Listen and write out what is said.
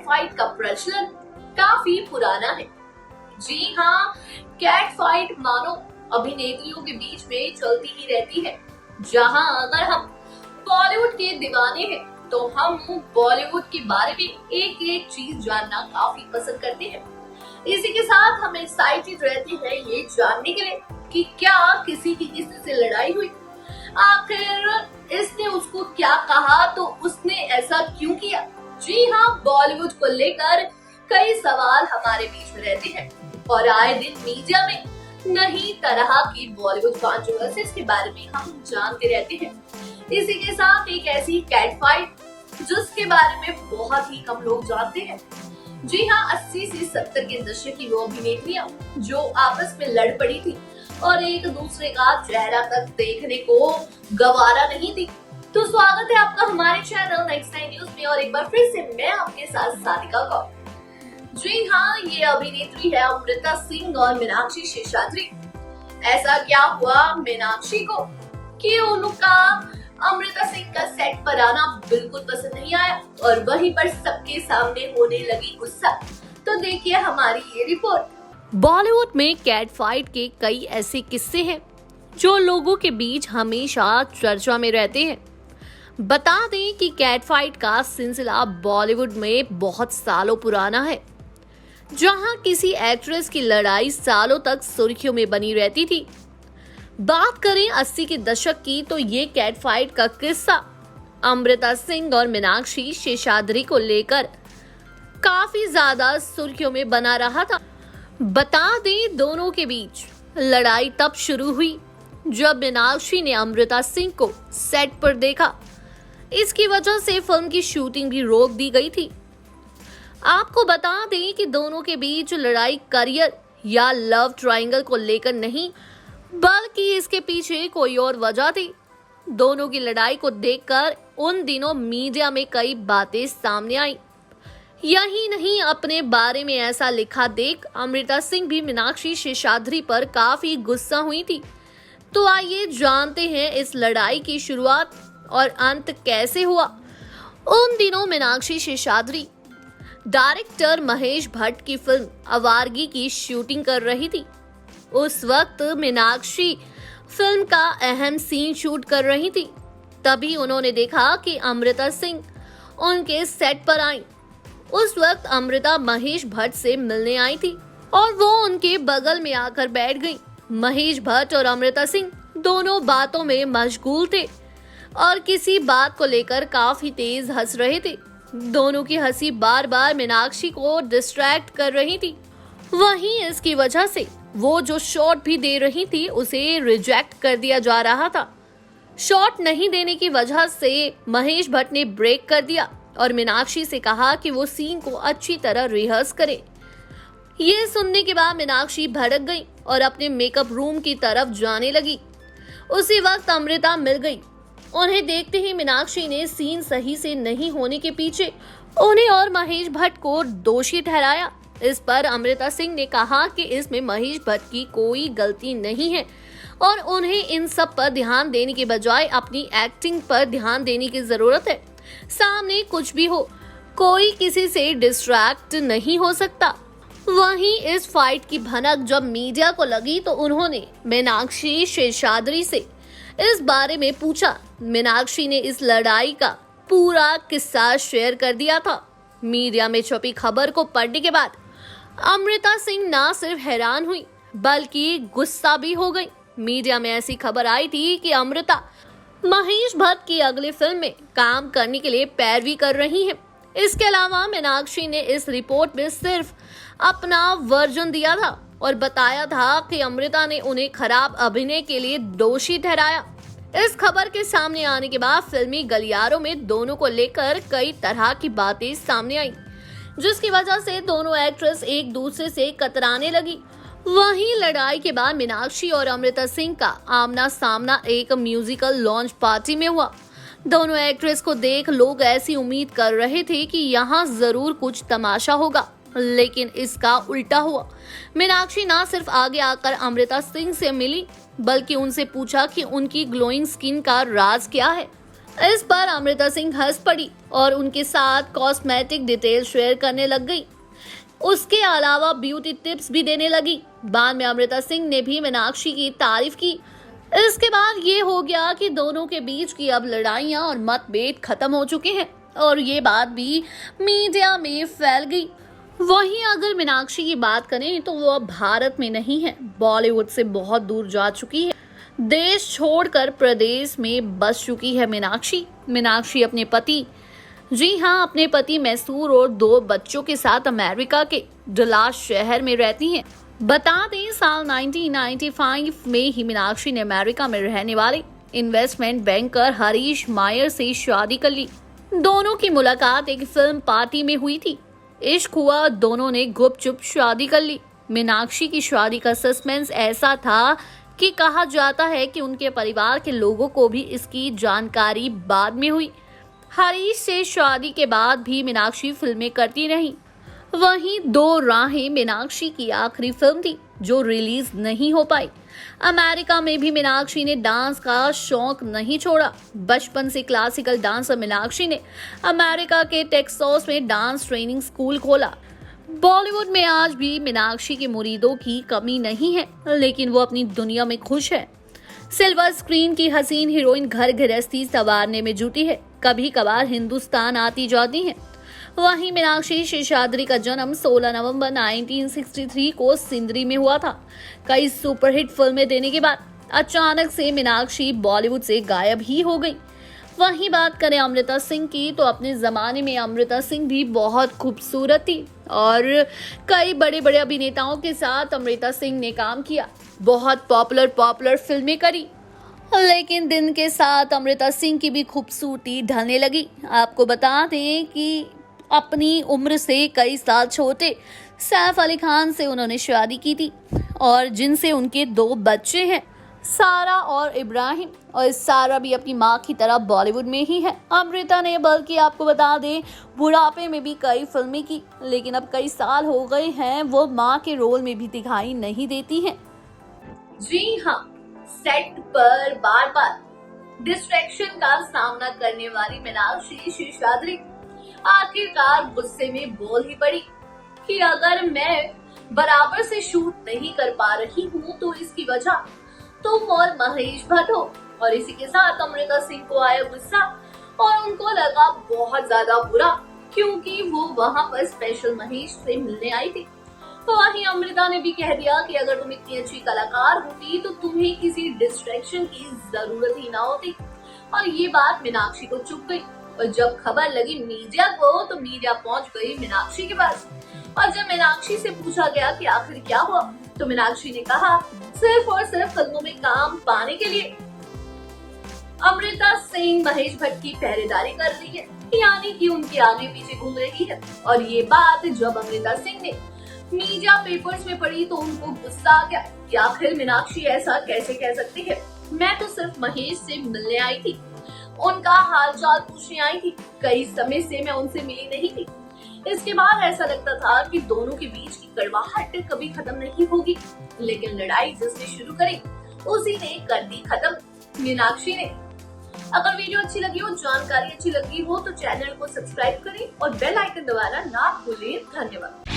Cat fight का प्रचलन काफी पुराना है। जी हाँ, कैट फाइट मानो अभिनेत्रियों के बीच में चलती ही रहती है। जहाँ अगर हम बॉलीवुड के दीवाने हैं तो हम बॉलीवुड के बारे में एक एक चीज जानना काफी पसंद करते हैं। इसी के साथ हम एक्साइटेड रहते हैं ये जानने के लिए कि क्या किसी की किसी से लड़ाई हुई, आखिर इसने उसको क्या कहा, तो उसने ऐसा क्यों किया। जी हाँ, बॉलीवुड को लेकर कई सवाल हमारे बीच में रहते हैं और आए दिन मीडिया में नई तरह की बॉलीवुड कंट्रोवर्सीज के बारे में हम जानते रहते हैं। इसी के साथ एक ऐसी कैट फाइट जिसके बारे में बहुत ही कम लोग जानते हैं। जी हाँ, 80 से 70 के दशक की वो अभिनेत्रियां जो आपस में लड़ पड़ी थी और एक दूसरे का चेहरा तक देखने को गवारा नहीं थी। तो स्वागत है आपका हमारे चैनल नेक्स्ट 9 न्यूज में और एक बार फिर से मैं आपके साथ सानिका कौर। जी हाँ, ये अभिनेत्री है अमृता सिंह और मीनाक्षी शेषाद्री। ऐसा क्या हुआ मीनाक्षी को कि उनका अमृता सिंह का सेट पर आना बिल्कुल पसंद नहीं आया और वहीं पर सबके सामने होने लगी गुस्सा। तो देखिए हमारी ये रिपोर्ट। बॉलीवुड में कैट फाइट के कई ऐसे किस्से हैं जो लोगों के बीच हमेशा चर्चा में रहते हैं। बता दें कि कैट फाइट का सिलसिला बॉलीवुड में बहुत सालों पुराना है, जहां किसी एक्ट्रेस की लड़ाई सालों तक सुर्खियों में बनी रहती थी। बात करें 80 के दशक की तो ये कैट फाइट का किस्सा अमृता सिंह और मीनाक्षी शेषाद्री को लेकर काफी ज्यादा सुर्खियों में बना रहा था। बता दें दोनों के बीच लड़ाई तब शुरू हुई जब मीनाक्षी ने अमृता सिंह को सेट पर देखा। इसकी वजह से फिल्म की शूटिंग भी रोक दी गई थी। आपको बता दें कि दोनों के बीच लड़ाई करियर या लव ट्रायंगल को लेकर नहीं बल्कि इसके पीछे कोई और वजह थी। दोनों की लड़ाई को देखकर उन दिनों मीडिया में कई बातें सामने आई। यही नहीं, अपने बारे में ऐसा लिखा देख अमृता सिंह भी मीनाक्षी शेषाद्री पर काफी गुस्सा हुई थी। तो आइए जानते हैं इस लड़ाई की शुरुआत और अंत कैसे हुआ। उन दिनों मीनाक्षी शेषाद्री डायरेक्टर महेश भट्ट की फिल्म आवारगी की शूटिंग कर रही थी। उस वक्त मीनाक्षी फिल्म का अहम सीन शूट कर रही थी। तभी उन्होंने देखा कि अमृता सिंह उनके सेट पर आई। उस वक्त अमृता महेश भट्ट से मिलने आई थी और वो उनके बगल में आकर बैठ गई। महेश भट्ट और अमृता सिंह दोनों बातों में मशगूल थे और किसी बात को लेकर काफी तेज हंस रहे थे। दोनों की हंसी बार बार मीनाक्षी को डिस्ट्रैक्ट कर रही थी। वहीं इसकी वजह से वो जो शॉट भी दे रही थी उसे रिजेक्ट कर दिया जा रहा था। शॉट नहीं देने की वजह से महेश भट्ट ने ब्रेक कर दिया और मीनाक्षी से कहा कि वो सीन को अच्छी तरह रिहर्स करे। ये सुनने के बाद मीनाक्षी भड़क गई और अपने मेकअप रूम की तरफ जाने लगी। उसी वक्त अमृता मिल गई। उन्हें देखते ही मीनाक्षी ने सीन सही से नहीं होने के पीछे उन्हें और महेश भट्ट को दोषी ठहराया। इस पर अमृता सिंह ने कहा कि इसमें महेश भट्ट की कोई गलती नहीं है और उन्हें इन सब पर ध्यान देने के बजाय अपनी एक्टिंग पर ध्यान देने की जरूरत है। सामने कुछ भी हो, कोई किसी से डिस्ट्रैक्ट नहीं हो सकता। वहीं इस फाइट की भनक जब मीडिया को लगी तो उन्होंने मीनाक्षी शेषाद्री से इस बारे में पूछा। मीनाक्षी ने इस लड़ाई का पूरा किस्सा शेयर कर दिया था। मीडिया में छपी खबर को पढ़ने के बाद अमृता सिंह ना सिर्फ हैरान हुई बल्कि गुस्सा भी हो गई। मीडिया में ऐसी खबर आई थी कि अमृता महेश भट्ट की अगली फिल्म में काम करने के लिए पैरवी कर रही हैं। इसके अलावा मीनाक्षी ने इस रिपोर्ट में सिर्फ अपना वर्जन दिया था और बताया था कि अमृता ने उन्हें खराब अभिनय के लिए दोषी ठहराया। इस खबर के सामने आने के बाद फिल्मी गलियारों में दोनों को लेकर कई तरह की बातें सामने आई, जिसकी वजह से दोनों एक्ट्रेस एक दूसरे से कतराने लगी। वहीं लड़ाई के बाद मीनाक्षी और अमृता सिंह का आमना सामना एक म्यूजिकल लॉन्च पार्टी में हुआ। दोनों एक्ट्रेस को देख लोग ऐसी उम्मीद कर रहे थे कि यहाँ जरूर कुछ तमाशा होगा, लेकिन इसका उल्टा हुआ। मीनाक्षी न सिर्फ आगे आकर अमृता सिंह से मिली बल्कि उनसे पूछा कि उनकी ग्लोइंग स्किन का राज क्या है। इस पर अमृता सिंह हंस पड़ी और उनके साथ कॉस्मेटिक डिटेल शेयर करने लग गई। उसके अलावा ब्यूटी टिप्स भी देने लगी। बाद में अमृता सिंह ने भी मीनाक्षी की तारीफ की। इसके बाद ये हो गया कि दोनों के बीच की अब लड़ाइयां और मतभेद खत्म हो चुके हैं और ये बात भी मीडिया में फैल गई। वहीं अगर मीनाक्षी की बात करें तो वो अब भारत में नहीं है, बॉलीवुड से बहुत दूर जा चुकी है। देश छोड़कर प्रदेश में बस चुकी है मीनाक्षी अपने पति, जी हाँ, अपने पति मैसूर और 2 बच्चों के साथ अमेरिका के डलास शहर में रहती हैं। बता दें साल 1995 में ही मीनाक्षी ने अमेरिका में रहने वाले इन्वेस्टमेंट बैंकर हरीश मायर से शादी कर ली। दोनों की मुलाकात एक फिल्म पार्टी में हुई थी। इश्क हुआ, दोनों ने गुपचुप शादी कर ली। मीनाक्षी की शादी का सस्पेंस ऐसा था कि कहा जाता है कि उनके परिवार के लोगों को भी इसकी जानकारी बाद में हुई। हरीश से शादी के बाद भी मीनाक्षी फिल्में करती रही। वहीं 2 राहें मीनाक्षी की आखिरी फिल्म थी जो रिलीज नहीं हो पाई। अमेरिका में भी मीनाक्षी ने डांस का शौक नहीं छोड़ा। बचपन से क्लासिकल डांसर मीनाक्षी ने अमेरिका के टेक्सास में डांस ट्रेनिंग स्कूल खोला। बॉलीवुड में आज भी मीनाक्षी के मुरीदों की कमी नहीं है, लेकिन वो अपनी दुनिया में खुश है। सिल्वर स्क्रीन की हसीन हीरोइन घर गृहस्थी संवारने में जुटी है, कभी कभार हिंदुस्तान आती जाती है। वहीं मीनाक्षी शेषाद्री का जन्म 16 नवंबर 1963 को सिंदरी में हुआ था। कई सुपरहिट फिल्में देने के बाद अचानक से मीनाक्षी बॉलीवुड से गायब ही हो गई। वहीं बात करें अमृता सिंह की तो अपने जमाने में अमृता सिंह भी बहुत खूबसूरत थी और कई बड़े बड़े अभिनेताओं के साथ अमृता सिंह ने काम किया, बहुत पॉपुलर फिल्में करी। लेकिन दिन के साथ अमृता सिंह की भी खूबसूरती ढलने लगी। आपको बता दें कि अपनी उम्र से कई साल छोटे सैफ अली खान से उन्होंने शादी की थी और जिनसे उनके 2 बच्चे हैं, सारा और इब्राहिम। और सारा भी अपनी माँ की तरह बॉलीवुड में ही है। अमृता ने बल्कि आपको बता दें बुढ़ापे में भी कई फिल्में की, लेकिन अब कई साल हो गए हैं वो माँ के रोल में भी दिखाई नहीं देती हैं। जी हाँ, सेट पर बार बार डिस्ट्रैक्शन का सामना करने वाली मीनाक्षी शेषाद्री आखिरकार गुस्से में बोल ही पड़ी कि अगर मैं बराबर से शूट नहीं कर पा रही हूँ तो इसकी वजह तुम और महेश भट्ट हो। और इसी के साथ अमृता सिंह को आया गुस्सा और उनको लगा बहुत ज्यादा बुरा, क्योंकि वो वहां पर स्पेशल महेश से मिलने आई थी। तो वहीं अमृता ने भी कह दिया कि अगर तुम इतनी अच्छी कलाकार होती तो तुम्हें किसी डिस्ट्रैक्शन की जरूरत ही ना होती। और ये बात मीनाक्षी को चुभ गई और जब खबर लगी मीडिया को तो मीडिया पहुंच गई मीनाक्षी के पास। और जब मीनाक्षी से पूछा गया कि आखिर क्या हुआ तो मीनाक्षी ने कहा सिर्फ और सिर्फ फिल्मों में काम पाने के लिए अमृता सिंह महेश भट्ट की पहरेदारी कर रही है, यानी कि उनके आगे पीछे घूम रही है। और ये बात जब अमृता सिंह ने मीडिया पेपर्स में पढ़ी तो उनको गुस्सा आ गया कि आखिर मीनाक्षी ऐसा कैसे कह सकती है। मैं तो सिर्फ महेश से मिलने आई थी, उनका हालचाल पूछने आई थी, कई समय से मैं उनसे मिली नहीं थी। इसके बाद ऐसा लगता था कि दोनों के बीच की कड़वाहट कभी खत्म नहीं होगी, लेकिन लड़ाई जिसने शुरू करी उसी ने कर दी खत्म, मीनाक्षी ने। अगर वीडियो अच्छी लगी हो, जानकारी अच्छी लगी हो तो चैनल को सब्सक्राइब करें और बेल आइकन दबाना ना भूलें। धन्यवाद।